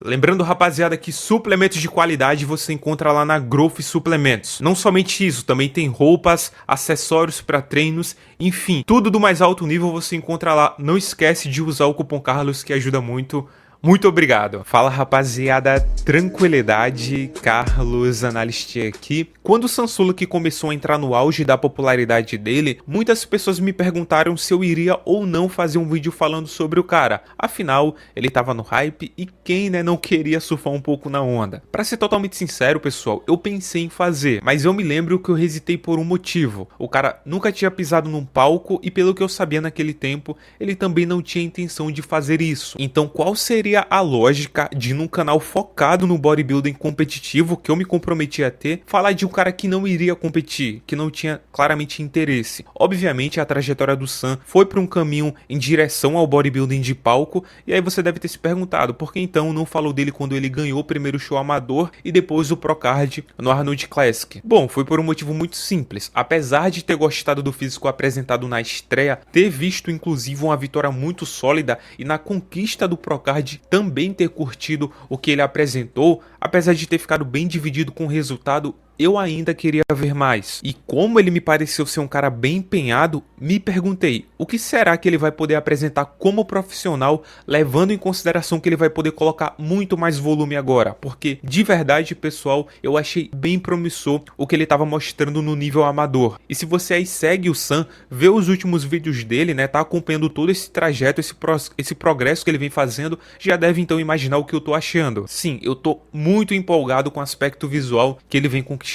Lembrando, rapaziada, que suplementos de qualidade você encontra lá na Growth Suplementos. Não somente isso, também tem roupas, acessórios para treinos, enfim, tudo do mais alto nível você encontra lá. Não esquece de usar o cupom Carlos que ajuda muito. Muito obrigado. Fala, rapaziada, tranquilidade, Carlos Analyst aqui. Quando o Samsung começou a entrar no auge da popularidade dele, muitas pessoas me perguntaram se eu iria ou não fazer um vídeo falando sobre o cara. Afinal, ele tava no hype e quem, né, não queria surfar um pouco na onda. Pra ser totalmente sincero, pessoal, eu pensei em fazer, mas eu me lembro que eu hesitei por um motivo. O cara nunca tinha pisado num palco e pelo que eu sabia naquele tempo, ele também não tinha intenção de fazer isso. Então, qual seria a lógica de, num canal focado no bodybuilding competitivo que eu me comprometi a ter, falar de um cara que não iria competir, que não tinha claramente interesse? Obviamente a trajetória do Sam foi para um caminho em direção ao bodybuilding de palco, e aí você deve ter se perguntado por que então não falou dele quando ele ganhou o primeiro show amador e depois o Procard no Arnold Classic. Bom, foi por um motivo muito simples. Apesar de ter gostado do físico apresentado na estreia, ter visto inclusive uma vitória muito sólida e na conquista do Procard também ter curtido o que ele apresentou, apesar de ter ficado bem dividido com o resultado, eu ainda queria ver mais. E como ele me pareceu ser um cara bem empenhado, me perguntei, o que será que ele vai poder apresentar como profissional, levando em consideração que ele vai poder colocar muito mais volume agora? Porque, de verdade, pessoal, eu achei bem promissor o que ele estava mostrando no nível amador. E se você aí segue o Sam, vê os últimos vídeos dele, né, tá acompanhando todo esse trajeto, esse progresso que ele vem fazendo, já deve então imaginar o que eu tô achando. Sim, eu tô muito empolgado com o aspecto visual que ele vem conquistando.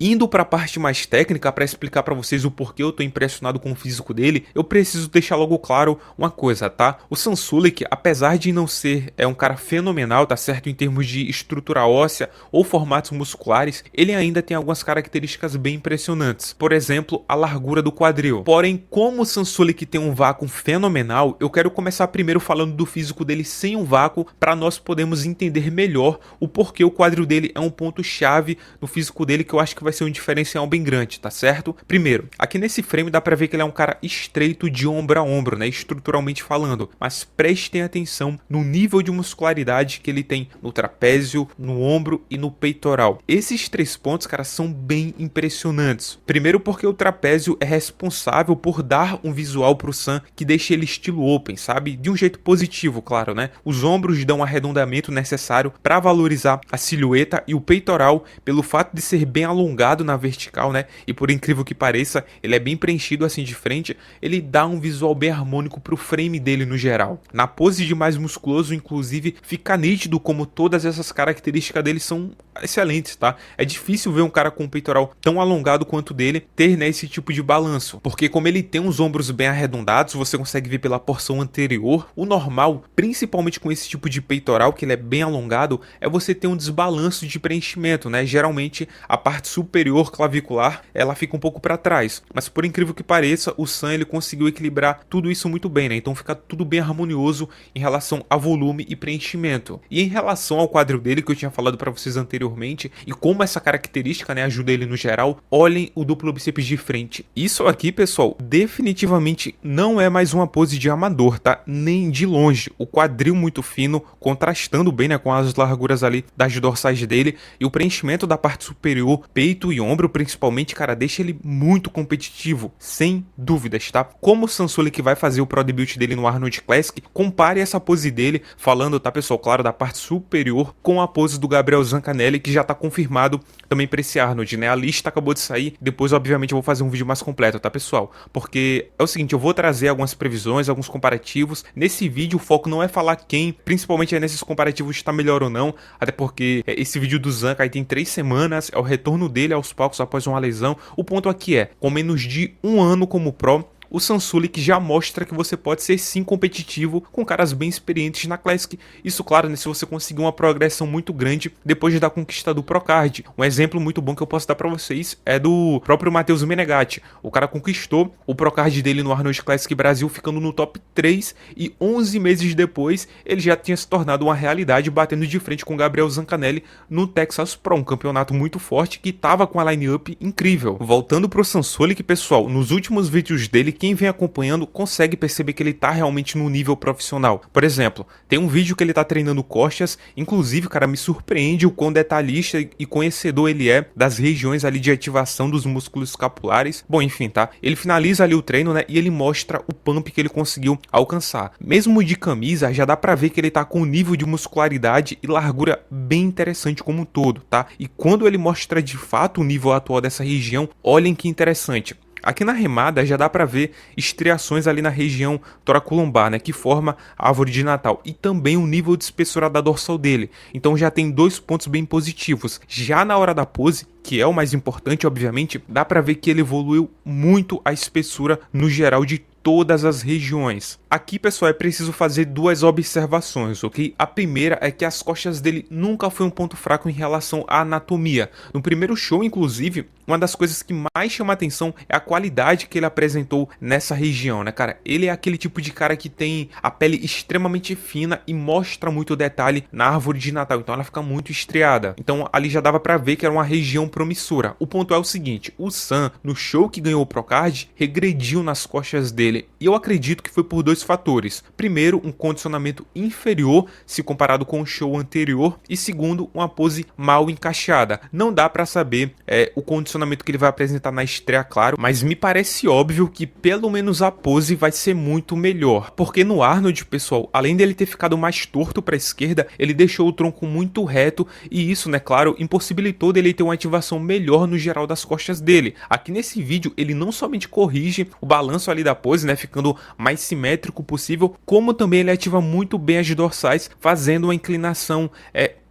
Indo para a parte mais técnica, para explicar para vocês o porquê eu tô impressionado com o físico dele, eu preciso deixar logo claro uma coisa, tá? O Sam Sulek, apesar de não ser um cara fenomenal, tá certo, em termos de estrutura óssea ou formatos musculares, ele ainda tem algumas características bem impressionantes. Por exemplo, a largura do quadril. Porém, como o Sam Sulek tem um vácuo fenomenal, eu quero começar primeiro falando do físico dele sem um vácuo, para nós podermos entender melhor o porquê o quadril dele é um ponto chave no físico dele, que eu acho que vai ser um diferencial bem grande, tá certo? Primeiro, aqui nesse frame dá pra ver que ele é um cara estreito de ombro a ombro, né, estruturalmente falando, mas prestem atenção no nível de muscularidade que ele tem no trapézio, no ombro e no peitoral. Esses três pontos, cara, são bem impressionantes. Primeiro porque o trapézio é responsável por dar um visual pro Sam que deixa ele estilo open, sabe? De um jeito positivo, claro, né? Os ombros dão o arredondamento necessário para valorizar a silhueta e o peitoral, pelo fato de ser bem alongado na vertical, né? E por incrível que pareça, ele é bem preenchido assim de frente, ele dá um visual bem harmônico pro frame dele no geral. Na pose de mais musculoso, inclusive, fica nítido como todas essas características dele são excelentes, tá? É difícil ver um cara com um peitoral tão alongado quanto o dele ter, né, esse tipo de balanço, porque como ele tem os ombros bem arredondados, você consegue ver pela porção anterior, o normal, principalmente com esse tipo de peitoral, que ele é bem alongado, é você ter um desbalanço de preenchimento, né? Geralmente a parte superior clavicular, ela fica um pouco para trás, mas por incrível que pareça, o Sam ele conseguiu equilibrar tudo isso muito bem, né? Então fica tudo bem harmonioso em relação a volume e preenchimento. E em relação ao quadril dele, que eu tinha falado para vocês anteriormente, e como essa característica, né, ajuda ele no geral, olhem o duplo bíceps de frente. Isso aqui, pessoal, definitivamente não é mais uma pose de amador, tá? Nem de longe. O quadril muito fino, contrastando bem, né, com as larguras ali das dorsais dele, e o preenchimento da parte superior, peito e ombro principalmente, cara, deixa ele muito competitivo, sem dúvidas, tá? Como o Sam Sulek vai fazer o Pro Debut dele no Arnold Classic, compare essa pose dele, falando, tá, pessoal, claro, da parte superior, com a pose do Gabriel Zancanelli, que já tá confirmado também pra esse Arnold, né? A lista acabou de sair, depois, obviamente, eu vou fazer um vídeo mais completo, tá, pessoal? Porque é o seguinte, eu vou trazer algumas previsões, alguns comparativos. Nesse vídeo, o foco não é falar quem, principalmente nesses comparativos, está melhor ou não, até porque esse vídeo do Zanca aí tem 3 semanas, é o retorno dele aos palcos após uma lesão. O ponto aqui é, com menos de um ano como pro, o Sam Sulek já mostra que você pode ser sim competitivo com caras bem experientes na Classic. Isso, claro, né, se você conseguir uma progressão muito grande depois da conquista do Procard. Um exemplo muito bom que eu posso dar pra vocês é do próprio Matheus Menegatti. O cara conquistou o Procard dele no Arnold Classic Brasil, ficando no top 3, e 11 meses depois ele já tinha se tornado uma realidade, batendo de frente com Gabriel Zancanelli no Texas Pro, um campeonato muito forte que tava com a line-up incrível. Voltando pro Sam Sulek, pessoal, nos últimos vídeos dele, quem vem acompanhando consegue perceber que ele tá realmente no nível profissional. Por exemplo, tem um vídeo que ele tá treinando costas, inclusive, cara, me surpreende o quão detalhista e conhecedor ele é das regiões ali de ativação dos músculos escapulares. Bom, enfim, tá? Ele finaliza ali o treino, né, e ele mostra o pump que ele conseguiu alcançar. Mesmo de camisa, já dá pra ver que ele tá com um nível de muscularidade e largura bem interessante como um todo, tá? E quando ele mostra de fato o nível atual dessa região, olhem que interessante. Aqui na remada já dá para ver estriações ali na região toracolombar, né, que forma a árvore de Natal, e também o nível de espessura da dorsal dele. Então já tem 2 pontos bem positivos. Já na hora da pose, que é o mais importante, obviamente, dá para ver que ele evoluiu muito a espessura no geral de todas as regiões. Aqui, pessoal, é preciso fazer 2 observações, ok? A primeira é que as costas dele nunca foi um ponto fraco em relação à anatomia. No primeiro show, inclusive, uma das coisas que mais chama a atenção é a qualidade que ele apresentou nessa região, né, cara? Ele é aquele tipo de cara que tem a pele extremamente fina e mostra muito detalhe na árvore de Natal, então ela fica muito estriada. Então ali já dava pra ver que era uma região promissora. O ponto é o seguinte, o Sam, no show que ganhou o Procard, regrediu nas costas dele, e eu acredito que foi por 2 fatores. Primeiro, um condicionamento inferior se comparado com o show anterior, e segundo, uma pose mal encaixada. Não dá pra saber o condicionamento que ele vai apresentar na estreia, claro, mas me parece óbvio que pelo menos a pose vai ser muito melhor, porque no Arnold, pessoal, além dele ter ficado mais torto pra esquerda, ele deixou o tronco muito reto, e isso, né, claro, impossibilitou dele ter uma ativação melhor no geral das costas dele. Aqui nesse vídeo, ele não somente corrige o balanço ali da pose, né, ficando mais simétrico possível, como também ele ativa muito bem as dorsais, fazendo uma inclinação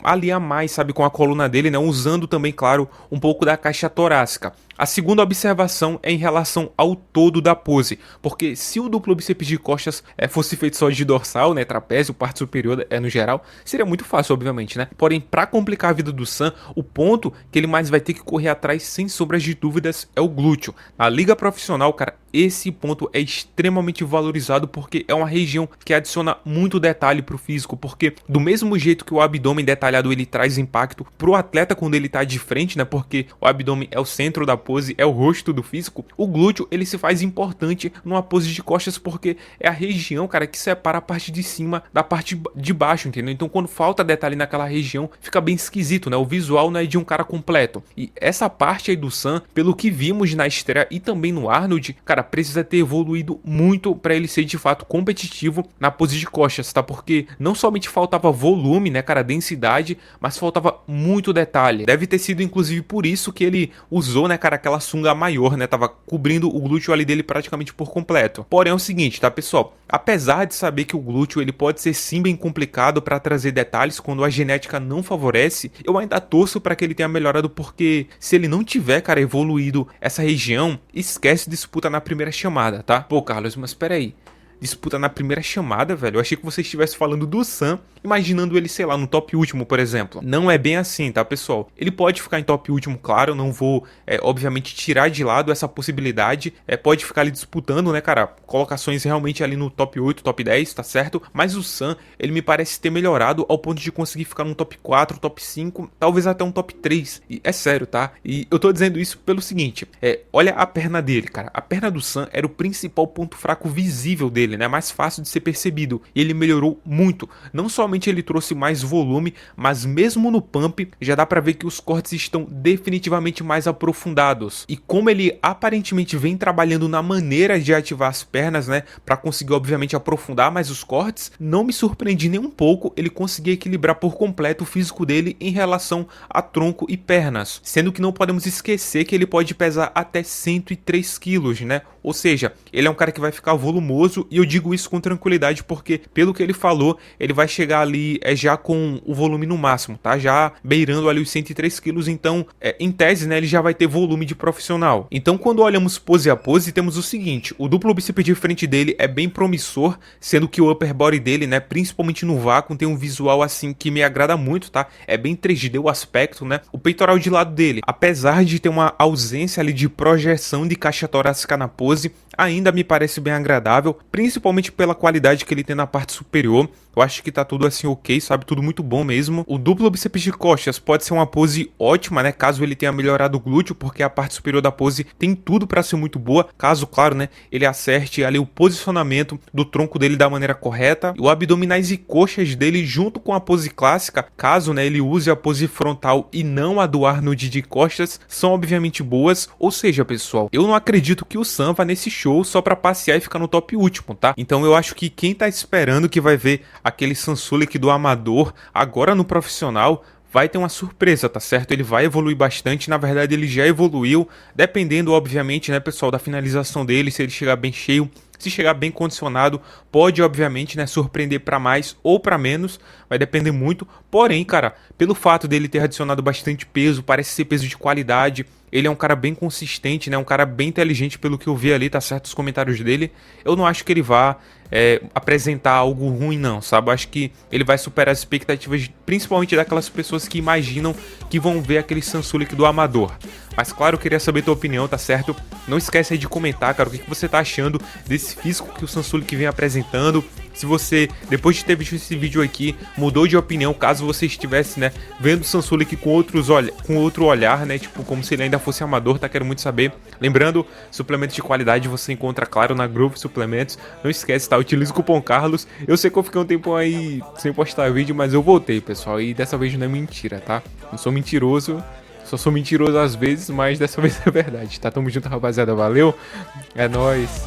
ali a mais, sabe, com a coluna dele, né, usando também, claro, um pouco da caixa torácica. A segunda observação é em relação ao todo da pose, porque se o duplo bíceps de costas fosse feito só de dorsal, né, trapézio, parte superior no geral, seria muito fácil, obviamente, né? Porém, para complicar a vida do Sam, o ponto que ele mais vai ter que correr atrás, sem sombras de dúvidas, é o glúteo. Na liga profissional, cara, esse ponto é extremamente valorizado porque é uma região que adiciona muito detalhe pro físico, porque do mesmo jeito que o abdômen detalhado ele traz impacto pro atleta quando ele tá de frente, né, porque o abdômen é o centro da pose, é o rosto do físico, o glúteo ele se faz importante numa pose de costas porque é a região, cara, que separa a parte de cima da parte de baixo, entendeu? Então quando falta detalhe naquela região, fica bem esquisito, né? O visual não é de um cara completo. E essa parte aí do Sam, pelo que vimos na estreia e também no Arnold, cara, precisa ter evoluído muito para ele ser de fato competitivo na pose de costas, tá? Porque não somente faltava volume, né, cara, densidade, mas faltava muito detalhe. Deve ter sido inclusive por isso que ele usou, né, cara, aquela sunga maior, né, tava cobrindo o glúteo ali dele praticamente por completo. Porém é o seguinte, tá, pessoal? Apesar de saber que o glúteo ele pode ser sim bem complicado para trazer detalhes quando a genética não favorece, eu ainda torço para que ele tenha melhorado, porque se ele não tiver, cara, evoluído essa região, esquece disputa na primeira chamada, tá? Pô, Carlos, mas peraí. Disputa na primeira chamada, velho? Eu achei que você estivesse falando do Sam, imaginando ele, sei lá, no top último, por exemplo. Não é bem assim, tá, pessoal? Ele pode ficar em top último, claro, eu não vou, obviamente, tirar de lado essa possibilidade. Pode ficar ali disputando, né, cara, colocações realmente ali no top 8, top 10, tá certo? Mas o Sam, ele me parece ter melhorado ao ponto de conseguir ficar no top 4, top 5, talvez até um top 3. E é sério, tá? E eu tô dizendo isso pelo seguinte, olha a perna dele, cara. A perna do Sam era o principal ponto fraco visível dele, né, mais fácil de ser percebido, e ele melhorou muito. Não somente ele trouxe mais volume, mas mesmo no pump já dá pra ver que os cortes estão definitivamente mais aprofundados. E como ele aparentemente vem trabalhando na maneira de ativar as pernas, né, pra conseguir obviamente aprofundar mais os cortes, não me surpreendi nem um pouco ele conseguir equilibrar por completo o físico dele em relação a tronco e pernas, sendo que não podemos esquecer que ele pode pesar até 103 quilos, né, ou seja, ele é um cara que vai ficar volumoso. E eu digo isso com tranquilidade porque, pelo que ele falou, ele vai chegar ali já com o volume no máximo, tá? Já beirando ali os 103 quilos, então, em tese, né, ele já vai ter volume de profissional. Então, quando olhamos pose a pose, temos o seguinte, o duplo bíceps de frente dele é bem promissor, sendo que o upper body dele, né, principalmente no vácuo, tem um visual assim que me agrada muito, tá? É bem 3D o aspecto, né? O peitoral de lado dele, apesar de ter uma ausência ali de projeção de caixa torácica na pose, pose ainda me parece bem agradável, principalmente pela qualidade que ele tem na parte superior. Eu acho que tá tudo assim ok, sabe? Tudo muito bom mesmo. O duplo bíceps de costas pode ser uma pose ótima, né? Caso ele tenha melhorado o glúteo, porque a parte superior da pose tem tudo pra ser muito boa. Caso, claro, né? Ele acerte ali o posicionamento do tronco dele da maneira correta. O abdominais e coxas dele junto com a pose clássica, caso, né, ele use a pose frontal e não a do Arnold de costas, são obviamente boas. Ou seja, pessoal, eu não acredito que o Sam vá nesse show só pra passear e ficar no top último, tá? Então eu acho que quem tá esperando que vai ver aquele Sansulik do amador agora no profissional vai ter uma surpresa, tá certo? Ele vai evoluir bastante, na verdade ele já evoluiu, dependendo obviamente, né, pessoal, da finalização dele, se ele chegar bem cheio, se chegar bem condicionado, pode obviamente, né, surpreender para mais ou para menos, vai depender muito. Porém, cara, pelo fato dele ter adicionado bastante peso, parece ser peso de qualidade, ele é um cara bem consistente, né, um cara bem inteligente pelo que eu vi ali, tá certo, os comentários dele, eu não acho que ele vá apresentar algo ruim não, sabe? Eu acho que ele vai superar as expectativas, principalmente daquelas pessoas que imaginam que vão ver aquele Sansulik do amador. Mas claro, eu queria saber tua opinião, tá certo? Não esquece aí de comentar, cara, o que você tá achando desse físico que o Sansulik vem apresentando. Se você, depois de ter visto esse vídeo aqui, mudou de opinião, caso você estivesse, né, vendo o Sansulik com outro olhar, né, tipo, como se ele ainda fosse amador, tá? Quero muito saber. Lembrando, suplementos de qualidade você encontra, claro, na Groove Suplementos. Não esquece, tá? Utiliza o cupom Carlos. Eu sei que eu fiquei um tempo aí sem postar vídeo, mas eu voltei, pessoal, e dessa vez não é mentira, tá? Não sou mentiroso. Só sou mentiroso às vezes, mas dessa vez é verdade, tá? Tamo junto, rapaziada. Valeu. É nóis.